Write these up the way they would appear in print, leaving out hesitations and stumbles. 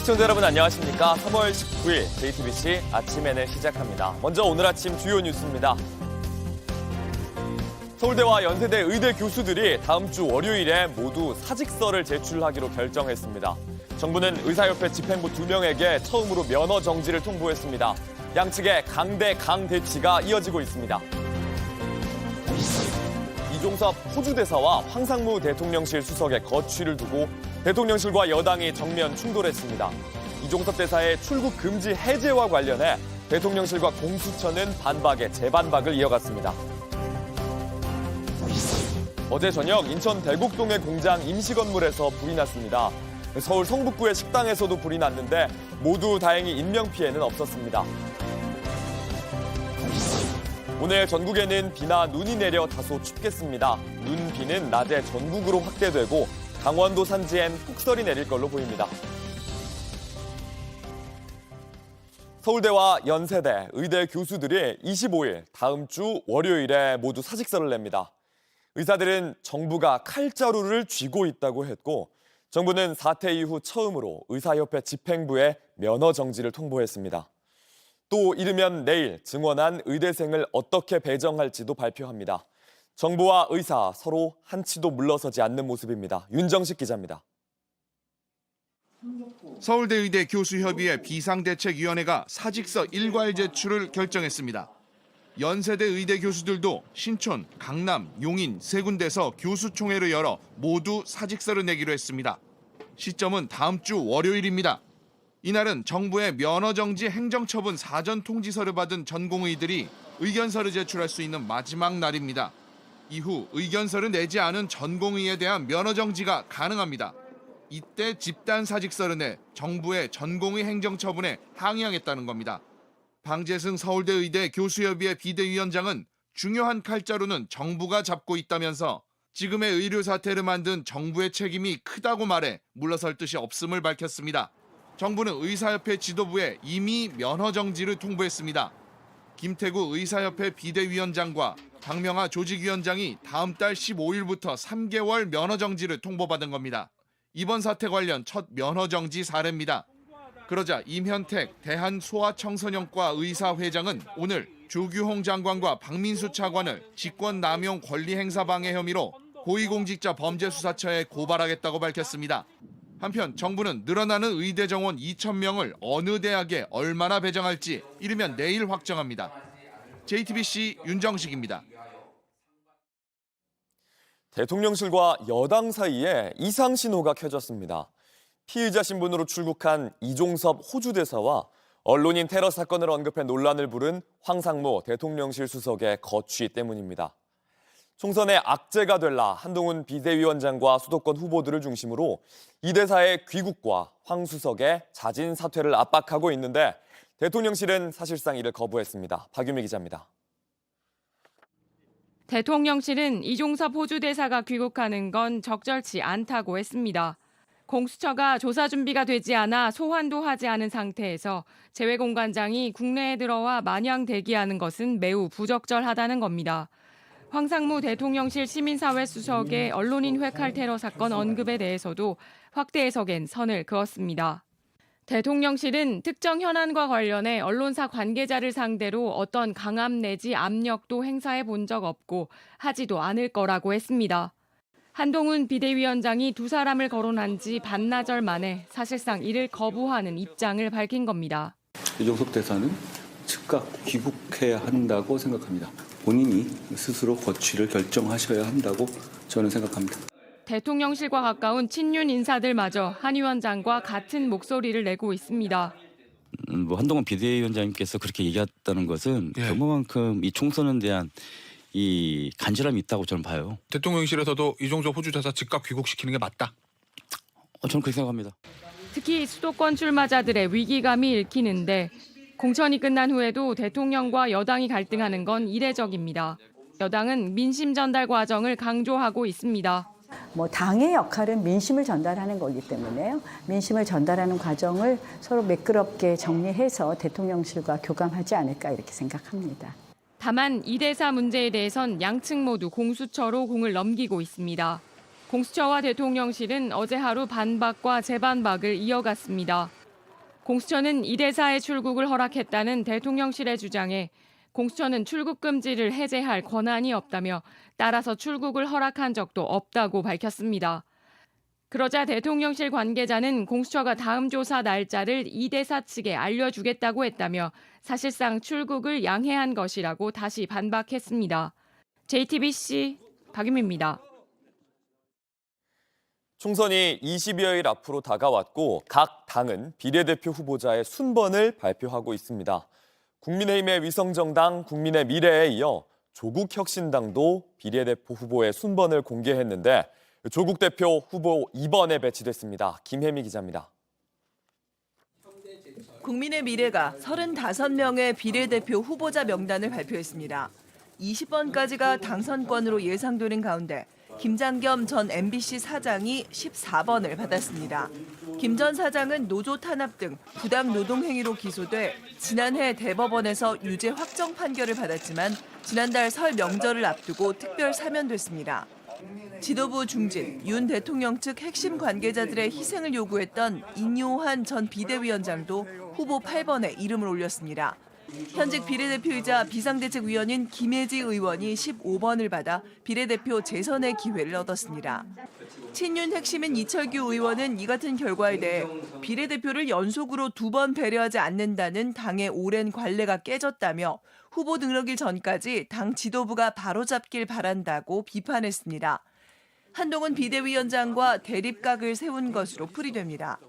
시청자 여러분 안녕하십니까? 3월 19일 JTBC 아침 N을 시작합니다. 먼저 오늘 아침 주요 뉴스입니다. 서울대와 연세대 의대 교수들이 다음 주 월요일에 모두 사직서를 제출하기로 결정했습니다. 정부는 의사협회 집행부 2명에게 처음으로 면허 정지를 통보했습니다. 양측의 강대 강대치가 이어지고 있습니다. 이종섭 호주 대사와 황상무 대통령실 수석의 거취를 두고 대통령실과 여당이 정면 충돌했습니다. 이종섭 대사의 출국 금지 해제와 관련해 대통령실과 공수처는 반박에 재반박을 이어갔습니다. 어제 저녁 인천 대곡동의 공장 임시 건물에서 불이 났습니다. 서울 성북구의 식당에서도 불이 났는데 모두 다행히 인명피해는 없었습니다. 오늘 전국에는 비나 눈이 내려 다소 춥겠습니다. 눈, 비는 낮에 전국으로 확대되고 강원도 산지엔 폭설이 내릴 걸로 보입니다. 서울대와 연세대, 의대 교수들이 25일 다음 주 월요일에 모두 사직서를 냅니다. 의사들은 정부가 칼자루를 쥐고 있다고 했고 정부는 사태 이후 처음으로 의사협회 집행부에 면허 정지를 통보했습니다. 또 이르면 내일 증원한 의대생을 어떻게 배정할지도 발표합니다. 정부와 의사 서로 한치도 물러서지 않는 모습입니다. 윤정식 기자입니다. 서울대 의대 교수협의회 비상대책위원회가 사직서 일괄 제출을 결정했습니다. 연세대 의대 교수들도 신촌, 강남, 용인 세 군데서 교수총회를 열어 모두 사직서를 내기로 했습니다. 시점은 다음 주 월요일입니다. 이날은 정부의 면허정지 행정처분 사전 통지서를 받은 전공의들이 의견서를 제출할 수 있는 마지막 날입니다. 이후 의견서를 내지 않은 전공의에 대한 면허정지가 가능합니다. 이때 집단 사직서를 내 정부의 전공의 행정처분에 항의하겠다는 겁니다. 방재승 서울대 의대 교수협의회 비대위원장은 중요한 칼자루는 정부가 잡고 있다면서 지금의 의료 사태를 만든 정부의 책임이 크다고 말해 물러설 뜻이 없음을 밝혔습니다. 정부는 의사협회 지도부에 이미 면허 정지를 통보했습니다. 김태구 의사협회 비대위원장과 박명하 조직위원장이 다음 달 15일부터 3개월 면허 정지를 통보받은 겁니다. 이번 사태 관련 첫 면허 정지 사례입니다. 그러자 임현택 대한소아청소년과 의사회장은 오늘 조규홍 장관과 박민수 차관을 직권남용 권리행사방해 혐의로 고위공직자범죄수사처에 고발하겠다고 밝혔습니다. 한편 정부는 늘어나는 의대 정원 2,000명을 어느 대학에 얼마나 배정할지 이르면 내일 확정합니다. JTBC 윤정식입니다. 대통령실과 여당 사이에 이상 신호가 켜졌습니다. 피의자 신분으로 출국한 이종섭 호주 대사와 언론인 테러 사건을 언급해 논란을 부른 황상무 대통령실 수석의 거취 때문입니다. 총선의 악재가 될라 한동훈 비대위원장과 수도권 후보들을 중심으로 이 대사의 귀국과 황 수석의 자진 사퇴를 압박하고 있는데 대통령실은 사실상 이를 거부했습니다. 박유미 기자입니다. 대통령실은 이종섭 호주 대사가 귀국하는 건 적절치 않다고 했습니다. 공수처가 조사 준비가 되지 않아 소환도 하지 않은 상태에서 재외공관장이 국내에 들어와 마냥 대기하는 것은 매우 부적절하다는 겁니다. 황상무 대통령실 시민사회 수석의 언론인 회칼 테러 사건 언급에 대해서도 확대 해석엔 선을 그었습니다. 대통령실은 특정 현안과 관련해 언론사 관계자를 상대로 어떤 강압 내지 압력도 행사해 본 적 없고 하지도 않을 거라고 했습니다. 한동훈 비대위원장이 두 사람을 거론한 지 반나절 만에 사실상 이를 거부하는 입장을 밝힌 겁니다. 이종섭 대사는 즉각 귀국해야 한다고 생각합니다. 본인이 스스로 거취를 결정하셔야 한다고 저는 생각합니다. 대통령실과 가까운 친윤 인사들마저 한 위원장과 같은 목소리를 내고 있습니다. 한동훈 비대위원장님께서 그렇게 얘기했다는 것은 그만큼 이 총선에 대한 이 간절함이 있다고 저는 봐요. 대통령실에서도 이종섭 호주 대사 즉각 귀국시키는 게 맞다? 저는 그렇게 생각합니다. 특히 수도권 출마자들의 위기감이 읽히는데 공천이 끝난 후에도 대통령과 여당이 갈등하는 건 이례적입니다. 여당은 민심 전달 과정을 강조하고 있습니다. 당의 역할은 민심을 전달하는 거기 때문에요. 민심을 전달하는 과정을 서로 매끄럽게 정리해서 대통령실과 교감하지 않을까 이렇게 생각합니다. 다만 이 대사 문제에 대해선 양측 모두 공수처로 공을 넘기고 있습니다. 공수처와 대통령실은 어제 하루 반박과 재반박을 이어갔습니다. 공수처는 이 대사의 출국을 허락했다는 대통령실의 주장에 공수처는 출국 금지를 해제할 권한이 없다며 따라서 출국을 허락한 적도 없다고 밝혔습니다. 그러자 대통령실 관계자는 공수처가 다음 조사 날짜를 이 대사 측에 알려주겠다고 했다며 사실상 출국을 양해한 것이라고 다시 반박했습니다. JTBC 박유미입니다. 총선이 20여일 앞으로 다가왔고 각 당은 비례대표 후보자의 순번을 발표하고 있습니다. 국민의힘의 위성정당 국민의 미래에 이어 조국혁신당도 비례대표 후보의 순번을 공개했는데 조국 대표 후보 2번에 배치됐습니다. 김혜미 기자입니다. 국민의 미래가 35명의 비례대표 후보자 명단을 발표했습니다. 20번까지가 당선권으로 예상되는 가운데 김장겸 전 MBC 사장이 14번을 받았습니다. 김 전 사장은 노조 탄압 등 부당 노동 행위로 기소돼 지난해 대법원에서 유죄 확정 판결을 받았지만 지난달 설 명절을 앞두고 특별 사면됐습니다. 지도부 중진, 윤 대통령 측 핵심 관계자들의 희생을 요구했던 인요한 전 비대위원장도 후보 8번에 이름을 올렸습니다. 현직 비례대표이자 비상대책위원인 김혜지 의원이 15번을 받아 비례대표 재선의 기회를 얻었습니다. 친윤 핵심인 이철규 의원은 이 같은 결과에 대해 비례대표를 연속으로 2번 배려하지 않는다는 당의 오랜 관례가 깨졌다며 후보 등록일 전까지 당 지도부가 바로잡길 바란다고 비판했습니다. 한동훈 비대위원장과 대립각을 세운 것으로 풀이됩니다.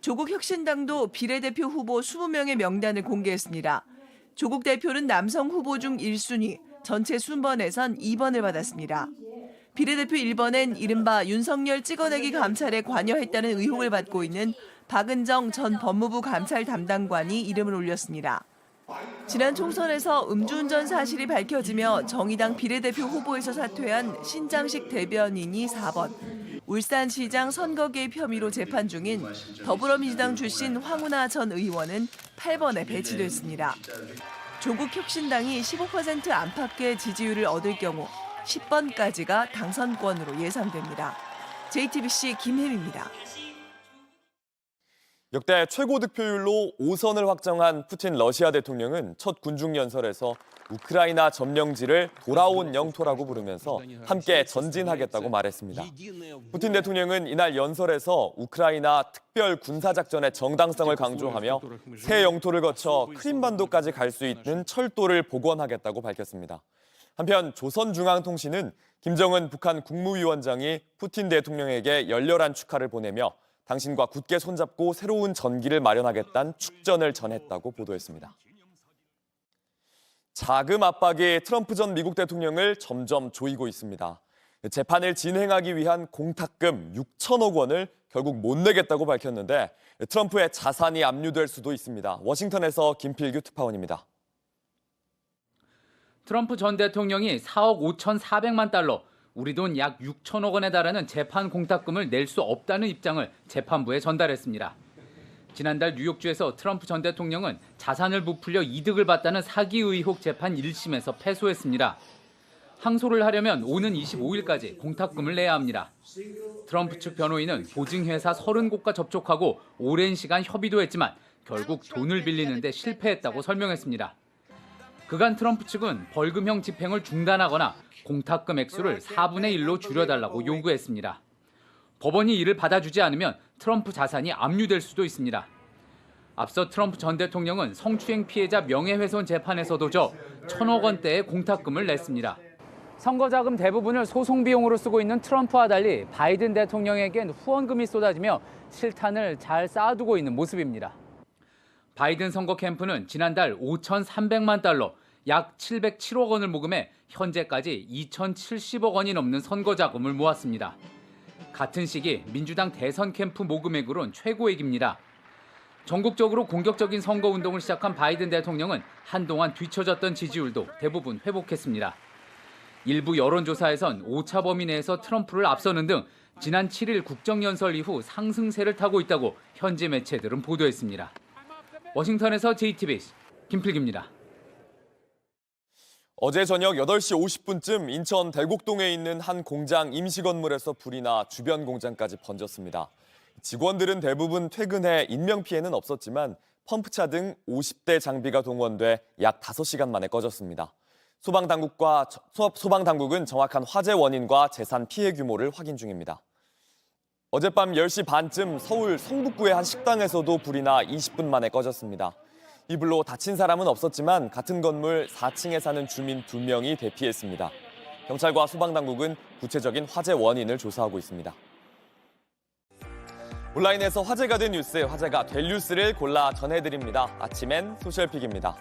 조국 혁신당도 비례대표 후보 20명의 명단을 공개했습니다. 조국 대표는 남성 후보 중 1순위, 전체 순번에선 2번을 받았습니다. 비례대표 1번엔 이른바 윤석열 찍어내기 감찰에 관여했다는 의혹을 받고 있는 박은정 전 법무부 감찰 담당관이 이름을 올렸습니다. 지난 총선에서 음주운전 사실이 밝혀지며 정의당 비례대표 후보에서 사퇴한 신장식 대변인이 4번, 울산시장 선거 개입 혐의로 재판 중인 더불어민주당 출신 황운하 전 의원은 8번에 배치됐습니다. 조국 혁신당이 15% 안팎의 지지율을 얻을 경우 10번까지가 당선권으로 예상됩니다. JTBC 김혜미입니다. 역대 최고 득표율로 5선을 확정한 푸틴 러시아 대통령은 첫 군중연설에서 우크라이나 점령지를 돌아온 영토라고 부르면서 함께 전진하겠다고 말했습니다. 푸틴 대통령은 이날 연설에서 우크라이나 특별 군사작전의 정당성을 강조하며 새 영토를 거쳐 크림반도까지 갈 수 있는 철도를 복원하겠다고 밝혔습니다. 한편 조선중앙통신은 김정은 북한 국무위원장이 푸틴 대통령에게 열렬한 축하를 보내며 당신과 굳게 손잡고 새로운 전기를 마련하겠다는 축전을 전했다고 보도했습니다. 자금 압박이 트럼프 전 미국 대통령을 점점 조이고 있습니다. 재판을 진행하기 위한 공탁금 6천억 원을 결국 못 내겠다고 밝혔는데 트럼프의 자산이 압류될 수도 있습니다. 워싱턴에서 김필규 특파원입니다. 트럼프 전 대통령이 4억 5,400만 달러, 우리 돈 약 6천억 원에 달하는 재판 공탁금을 낼 수 없다는 입장을 재판부에 전달했습니다. 지난달 뉴욕주에서 트럼프 전 대통령은 자산을 부풀려 이득을 봤다는 사기 의혹 재판 1심에서 패소했습니다. 항소를 하려면 오는 25일까지 공탁금을 내야 합니다. 트럼프 측 변호인은 보증회사 30곳과 접촉하고 오랜 시간 협의도 했지만 결국 돈을 빌리는 데 실패했다고 설명했습니다. 그간 트럼프 측은 벌금형 집행을 중단하거나 공탁금 액수를 4분의 1로 줄여달라고 요구했습니다. 법원이 이를 받아주지 않으면 트럼프 자산이 압류될 수도 있습니다. 앞서 트럼프 전 대통령은 성추행 피해자 명예훼손 재판에서도 1,000억 원대의 공탁금을 냈습니다. 선거자금 대부분을 소송 비용으로 쓰고 있는 트럼프와 달리 바이든 대통령에겐 후원금이 쏟아지며 실탄을 잘 쌓아두고 있는 모습입니다. 바이든 선거 캠프는 지난달 5,300만 달러, 약 707억 원을 모금해 현재까지 2,070억 원이 넘는 선거 자금을 모았습니다. 같은 시기 민주당 대선 캠프 모금액으론 최고액입니다. 전국적으로 공격적인 선거 운동을 시작한 바이든 대통령은 한동안 뒤처졌던 지지율도 대부분 회복했습니다. 일부 여론조사에선 오차 범위 내에서 트럼프를 앞서는 등 지난 7일 국정연설 이후 상승세를 타고 있다고 현지 매체들은 보도했습니다. 워싱턴에서 JTBC 김필기입니다. 어제 저녁 8시 50분쯤 인천 대곡동에 있는 한 공장 임시 건물에서 불이 나 주변 공장까지 번졌습니다. 직원들은 대부분 퇴근해 인명피해는 없었지만 펌프차 등 50대 장비가 동원돼 약 5시간 만에 꺼졌습니다. 소방당국은 정확한 화재 원인과 재산 피해 규모를 확인 중입니다. 어젯밤 10시 반쯤 서울 성북구의 한 식당에서도 불이 나 20분 만에 꺼졌습니다. 이 불로 다친 사람은 없었지만 같은 건물 4층에 사는 주민 2명이 대피했습니다. 경찰과 소방당국은 구체적인 화재 원인을 조사하고 있습니다. 온라인에서 화제가 된 뉴스, 화제가 될 뉴스를 골라 전해드립니다. 아침엔 소셜픽입니다.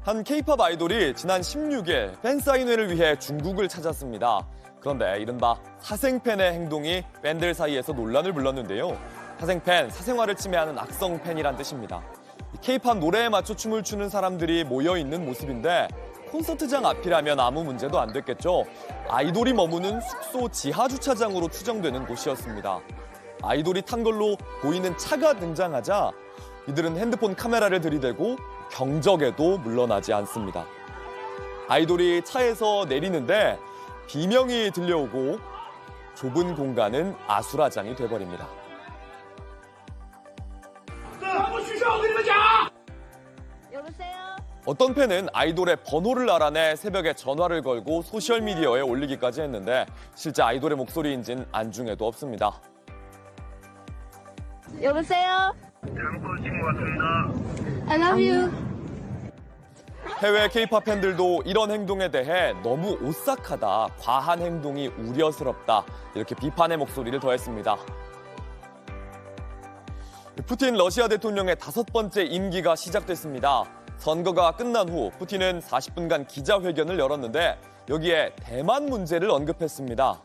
한 K-팝 아이돌이 지난 16일 팬사인회를 위해 중국을 찾았습니다. 그런데 이른바 사생팬의 행동이 팬들 사이에서 논란을 불렀는데요. 사생팬, 사생활을 침해하는 악성팬이란 뜻입니다. K-팝 노래에 맞춰 춤을 추는 사람들이 모여있는 모습인데 콘서트장 앞이라면 아무 문제도 안 됐겠죠. 아이돌이 머무는 숙소 지하 주차장으로 추정되는 곳이었습니다. 아이돌이 탄 걸로 보이는 차가 등장하자 이들은 핸드폰 카메라를 들이대고 경적에도 물러나지 않습니다. 아이돌이 차에서 내리는데 비명이 들려오고 좁은 공간은 아수라장이 돼버립니다. 어떤 팬은 아이돌의 번호를 알아내 새벽에 전화를 걸고 소셜미디어에 올리기까지 했는데 실제 아이돌의 목소리인진 안중에도 없습니다. 여보세요? 잘못 친것 같습니다. I love you. 해외 K-팝 팬들도 이런 행동에 대해 너무 오싹하다, 과한 행동이 우려스럽다 이렇게 비판의 목소리를 더했습니다. 푸틴 러시아 대통령의 5번째 임기가 시작됐습니다. 선거가 끝난 후 푸틴은 40분간 기자회견을 열었는데 여기에 대만 문제를 언급했습니다.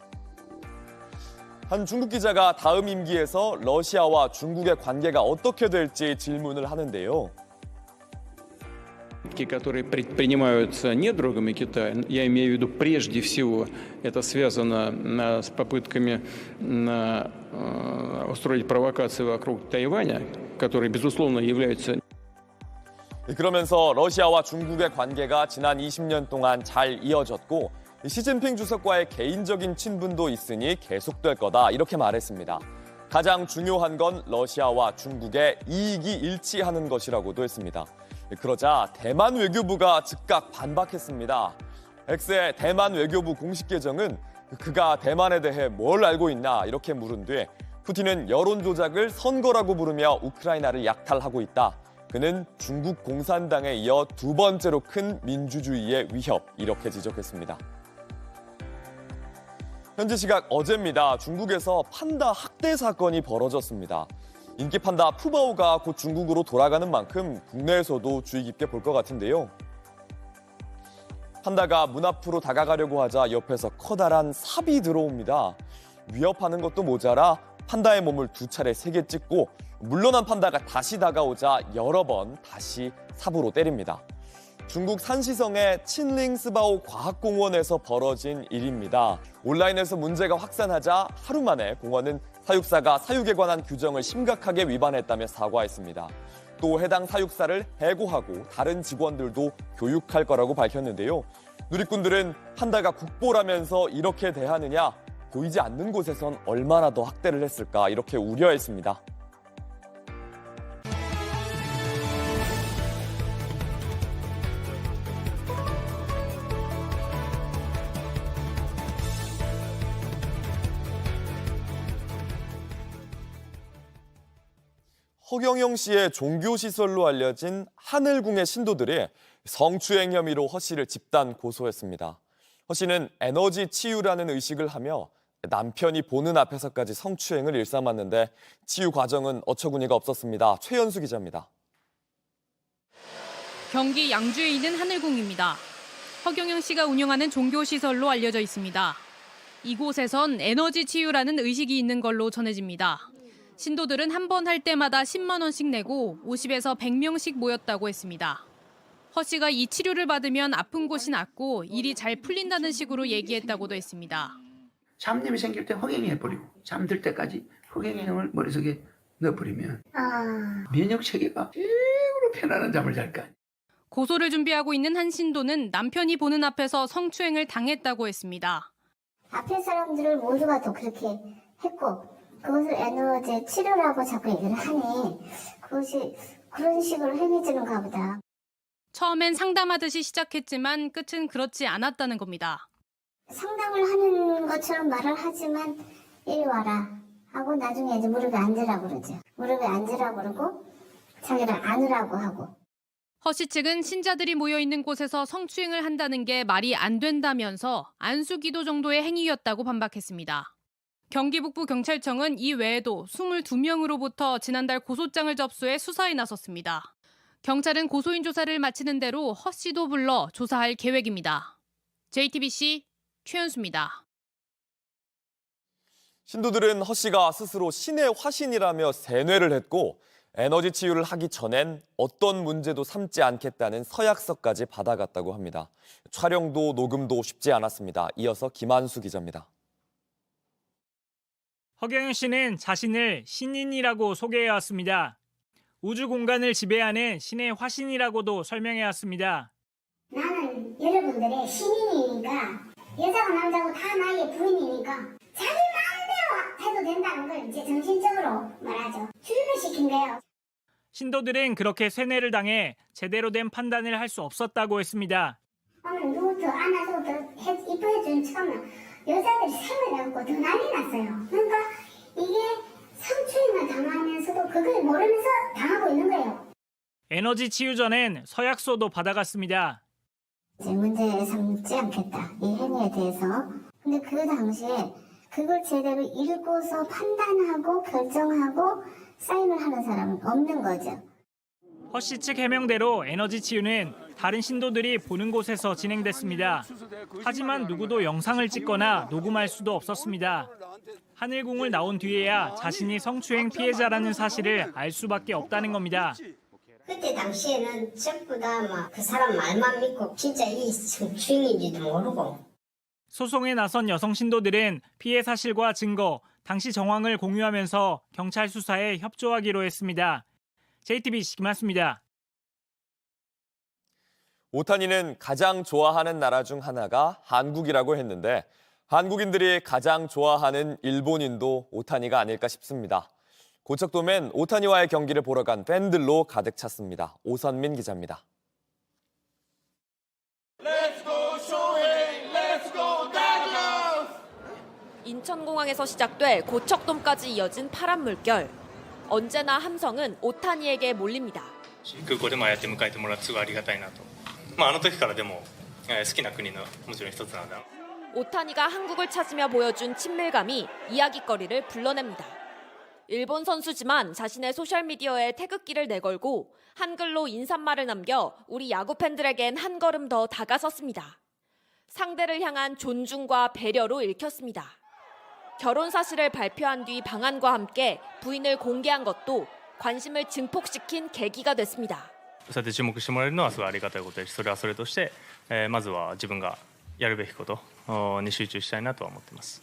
한 중국 기자가 다음 임기에서 러시아와 중국의 관계가 어떻게 될지 질문을 하는데요. которые предпринимаются недругами Китая, я имею в виду прежде всего, это связано с попытками устроить провокации вокруг Тайваня, которые, безусловно, являются. 그러면서 러시아와 중국의 관계가 지난 20년 동안 잘 이어졌고 시진핑 주석과의 개인적인 친분도 있으니 계속될 거다 이렇게 말했습니다. 가장 중요한 건 러시아와 중국의 이익이 일치하는 것이라고도 했습니다. 그러자 대만 외교부가 즉각 반박했습니다. X의 대만 외교부 공식 계정은 그가 대만에 대해 뭘 알고 있나 이렇게 물은 뒤 푸틴은 여론 조작을 선거라고 부르며 우크라이나를 약탈하고 있다. 그는 중국 공산당에 이어 2번째로 큰 민주주의의 위협 이렇게 지적했습니다. 현지 시각 어제입니다. 중국에서 판다 학대 사건이 벌어졌습니다. 인기 판다 푸바오가 곧 중국으로 돌아가는 만큼 국내에서도 주의 깊게 볼 것 같은데요. 판다가 문 앞으로 다가가려고 하자 옆에서 커다란 삽이 들어옵니다. 위협하는 것도 모자라 판다의 몸을 2차례 세게 찍고 물러난 판다가 다시 다가오자 여러 번 다시 삽으로 때립니다. 중국 산시성의 친링스바오 과학공원에서 벌어진 일입니다. 온라인에서 문제가 확산하자 하루 만에 공원은 사육사가 사육에 관한 규정을 심각하게 위반했다며 사과했습니다. 또 해당 사육사를 해고하고 다른 직원들도 교육할 거라고 밝혔는데요. 누리꾼들은 판다가 국보라면서 이렇게 대하느냐, 보이지 않는 곳에선 얼마나 더 학대를 했을까 이렇게 우려했습니다. 허경영 씨의 종교시설로 알려진 하늘궁의 신도들이 성추행 혐의로 허 씨를 집단 고소했습니다. 허 씨는 에너지 치유라는 의식을 하며 남편이 보는 앞에서까지 성추행을 일삼았는데 치유 과정은 어처구니가 없었습니다. 최연수 기자입니다. 경기 양주에 있는 하늘궁입니다. 허경영 씨가 운영하는 종교시설로 알려져 있습니다. 이곳에선 에너지 치유라는 의식이 있는 걸로 전해집니다. 신도들은 한 번 할 때마다 10만 원씩 내고 50에서 100명씩 모였다고 했습니다. 허 씨가 이 치료를 받으면 아픈 곳이 낫고 일이 잘 풀린다는 식으로 얘기했다고도 했습니다. 잡념이 생길 때 허경영해버리고 잠들 때까지 허경영을 머릿속에 넣어버리면 면역 체계가 최고로 편안한 잠을 잘 거 아니에요. 고소를 준비하고 있는 한 신도는 남편이 보는 앞에서 성추행을 당했다고 했습니다. 앞에 사람들을 모두가 또 그렇게 했고 그것을 에너지 치료라고 자꾸 얘기를 하니 그것이 그런 식으로 행해지는가 보다. 처음엔 상담하듯이 시작했지만 끝은 그렇지 않았다는 겁니다. 상담을 하는 것처럼 말을 하지만 이리 와라 하고 나중에 이제 무릎에 앉으라고 그러죠. 무릎에 앉으라고 그러고 자기를 안으라고 하고. 허 씨 측은 신자들이 모여있는 곳에서 성추행을 한다는 게 말이 안 된다면서 안수기도 정도의 행위였다고 반박했습니다. 경기 북부경찰청은 이 외에도 22명으로부터 지난달 고소장을 접수해 수사에 나섰습니다. 경찰은 고소인 조사를 마치는 대로 허 씨도 불러 조사할 계획입니다. JTBC 최현수입니다. 신도들은 허 씨가 스스로 신의 화신이라며 세뇌를 했고 에너지 치유를 하기 전엔 어떤 문제도 삼지 않겠다는 서약서까지 받아갔다고 합니다. 촬영도 녹음도 쉽지 않았습니다. 이어서 김한수 기자입니다. 허경영 씨는 자신을 신인이라고 소개해왔습니다. 우주 공간을 지배하는 신의 화신이라고도 설명해왔습니다. 나는 여러분들의 신인이니까 여자고 남자고 다 나의 부인이니까 자기 마음대로 해도 된다는 걸 이제 정신적으로 말하죠. 주입을 시킨 거예요. 신도들은 그렇게 세뇌를 당해 제대로 된 판단을 할 수 없었다고 했습니다. 오늘 누구부터 안아서부터 이뻐해주는 처음에 여자들이 생각해갖고 더 난리 났어요. 그러니까 이게 성추행을 당하면서도 그걸 모르면서 당하고 있는 거예요. 에너지 치유 전엔 서약서도 받아갔습니다. 제 문제 삼지 않겠다. 이 행위에 대해서. 근데 그 당시에 그걸 제대로 읽고서 판단하고 결정하고 사인을 하는 사람은 없는 거죠. 허 씨 측 해명대로 에너지 치유는 다른 신도들이 보는 곳에서 진행됐습니다. 하지만 누구도 영상을 찍거나 녹음할 수도 없었습니다. 하늘궁을 나온 뒤에야 자신이 성추행 피해자라는 사실을 알 수밖에 없다는 겁니다. 그때 당시에는 전부 다 막 그 사람 말만 믿고 진짜 이 성추행인지도 모르고. 소송에 나선 여성 신도들은 피해 사실과 증거, 당시 정황을 공유하면서 경찰 수사에 협조하기로 했습니다. JTBC 김한수입니다. 오타니는 가장 좋아하는 나라 중 하나가 한국이라고 했는데 한국인들이 가장 좋아하는 일본인도 오타니가 아닐까 싶습니다. 고척돔엔 오타니와의 경기를 보러 간 팬들로 가득 찼습니다. 오선민 기자입니다. 인천공항에서 시작돼 고척돔까지 이어진 파란 물결. 언제나 함성은 오타니에게 몰립니다. 空港でもああやって迎えてもらってすごいありがたいなと。あの時からでも好きな国のもちろん一つなんだ。 오타니가 한국을 찾으며 보여준 친밀감이 이야깃거리를 불러냅니다. 일본 선수지만 자신의 소셜미디어에 태극기를 내걸고 한글로 인사말을 남겨 우리 야구 팬들에겐 한 걸음 더 다가섰습니다. 상대를 향한 존중과 배려로 읽혔습니다. 결혼 사실을 발표한 뒤 방한과 함께 부인을 공개한 것도 관심을 증폭시킨 계기가 됐습니다. そうやって注目してもらえるのはすごいありがたいことですし、それはそれとして、まずは自分がやるべきことに集中したいなとは思っています。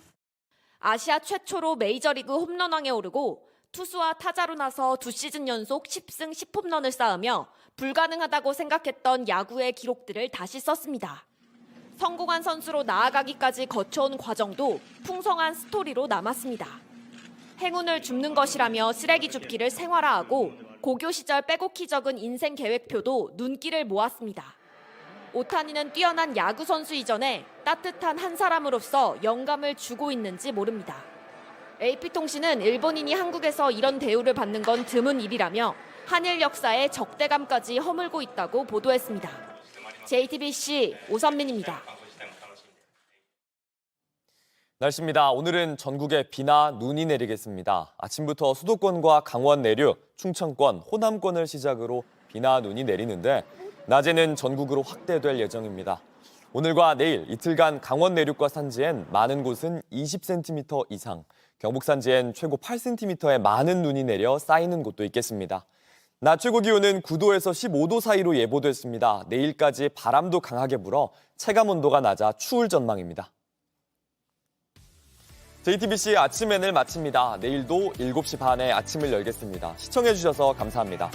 아시아 최초로 메이저리그 홈런왕에 오르고 투수와 타자로 나서 2시즌 연속 10승 10홈런을 쌓으며 불가능하다고 생각했던 야구의 기록들을 다시 썼습니다. 성공한 선수로 나아가기까지 거쳐온 과정도 풍성한 스토리로 남았습니다. 행운을 줍는 것이라며 쓰레기 줍기를 생활화하고 고교 시절 빼곡히 적은 인생 계획표도 눈길을 모았습니다. 오타니는 뛰어난 야구 선수 이전에 따뜻한 한 사람으로서 영감을 주고 있는지 모릅니다. AP통신은 일본인이 한국에서 이런 대우를 받는 건 드문 일이라며 한일 역사의 적대감까지 허물고 있다고 보도했습니다. JTBC 오선민입니다. 날씨입니다. 오늘은 전국에 비나 눈이 내리겠습니다. 아침부터 수도권과 강원 내륙, 충청권, 호남권을 시작으로 비나 눈이 내리는데 낮에는 전국으로 확대될 예정입니다. 오늘과 내일 이틀간 강원 내륙과 산지엔 많은 곳은 20cm 이상, 경북 산지엔 최고 8cm의 많은 눈이 내려 쌓이는 곳도 있겠습니다. 낮 최고 기온은 9도에서 15도 사이로 예보됐습니다. 내일까지 바람도 강하게 불어 체감온도가 낮아 추울 전망입니다. JTBC 아침 N을 마칩니다. 내일도 7시 반에 아침을 열겠습니다. 시청해주셔서 감사합니다.